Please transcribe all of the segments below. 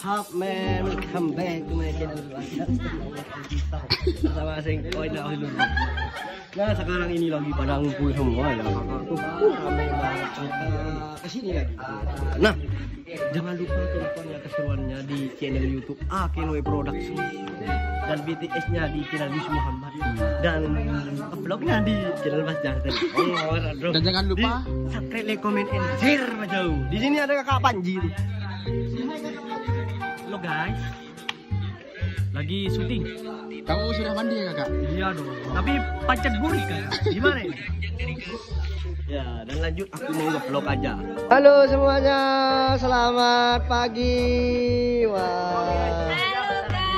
up man, welcome back to my channel. Sama sing koin lah dulu. Nah sekarang ini lagi pada ngumpul semua ya. Ramai banget kesini lagi. Nah jangan lupa tontonnya keseruannya di channel YouTube Akenoe Production dan BTS-nya di channel Yus Muhammad dan vlognya di channel Mas Jarten. Dan jangan lupa subscribe, like, comment, and share jauh. Di sini ada kakak Panji. Halo guys, lagi syuting. Kamu sudah mandi ya kakak? Iya dong. Tapi pancet gurih kan? Gimana ini? Ya, dan lanjut aku mau nge-vlog aja. Halo semuanya, selamat pagi. Wah.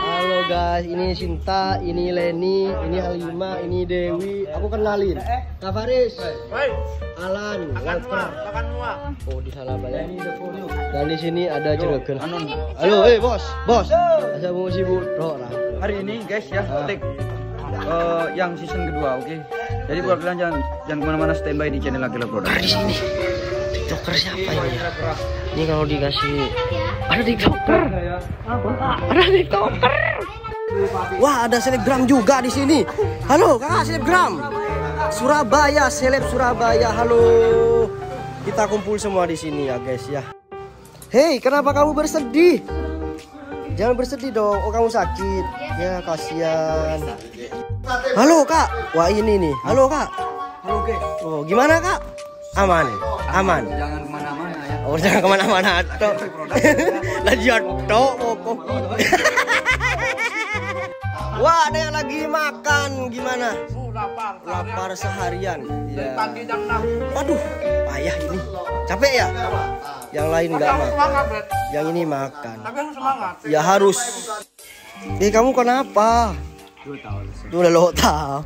Halo guys, ini Sinta, ini Leni, ini Alima, ini Dewi. Aku kenalin. Kak Faris, Alan, Walter. Oh, di salah banyak. Dan di sini ada Juragan. Halo, bos. Saya mau sibuk Hari ini guys ya, take yang season kedua, oke? Jadi buat kalian jangan kemana-mana, standby di channel Akenoe Production. Di sini TikToker siapa ini? Ini kalau dikasih ada TikToker. Ada TikToker. Wah, ada selebgram juga di sini. Halo, kakak selebgram. Surabaya, seleb Surabaya. Halo. Kita kumpul semua di sini ya, guys ya. Hei, kenapa kamu bersedih? Jangan bersedih dong. Oh, kamu sakit. Ya, kasihan. Halo, Kak. Wah, ini nih. Halo, Kak. Halo, oke. Oh, gimana, Kak? Aman. Jangan kemana-mana ya. Oh, jangan kemana-mana. Lagi tok. Wah, ada yang lagi makan. Gimana? Lapar seharian. Ya. Waduh, payah ini. Capek ya? Yang lain enggak makan. Yang ini makan. Tapi harus semangat. Ya harus. Kamu kenapa? Tuh lo tahu.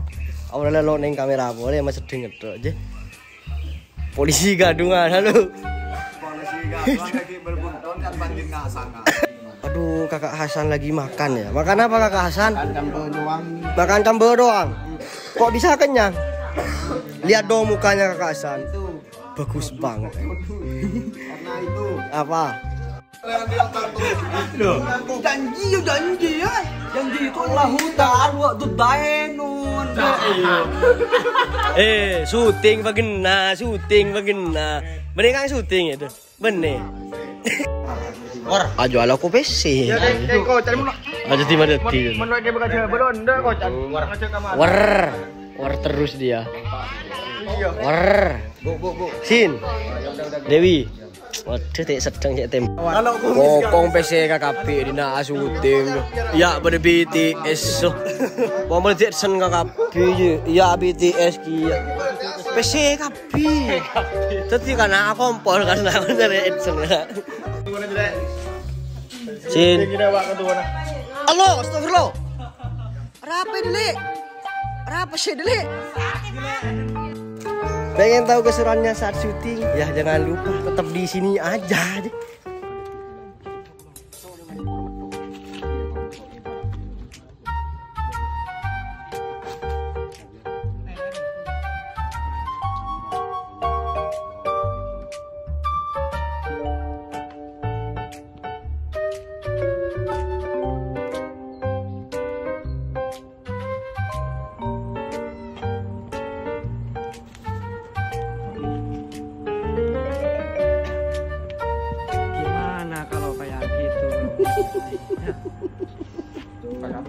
Awalnya lo neng kamera boleh masih sedih aja. Polisi gadungan, halo. Polisi gadungan lagi berbunton kan banjir nggak sangka. Aduh, kakak Hasan lagi makan ya. Makan apa kakak Hasan? Makan campur doang. Kok bisa kenyang? Lihat dong mukanya kakak Hasan. Bagus banget. Karena itu. Apa? Janji ya. Janji itu Allah hutan waktu daenun. Syuting bagena. Bener kan syuting itu? Bener. Ajo ala ko PC. Ya kayak kocan mun. Aja di mana di. Mun kayak bekerja belonda kocan. War terus dia. Iya. War. Bu. Sin. Dewi. Waduh, tak sedang cek tem. Kalau Kokong PC KKP dina syuting. Ya pada BTS. Pomel Jackson KKP. Ya BTS ki. PC KKP. Tadi karena kompor karena dari Edson. Sin. Halo, astagfirullah. Apa dulu? Apa sih dulu? Pengen tahu keseruannya saat syuting? Ya jangan lupa tetap di sini aja. Gimana kalau kayak gitu? Kayak apa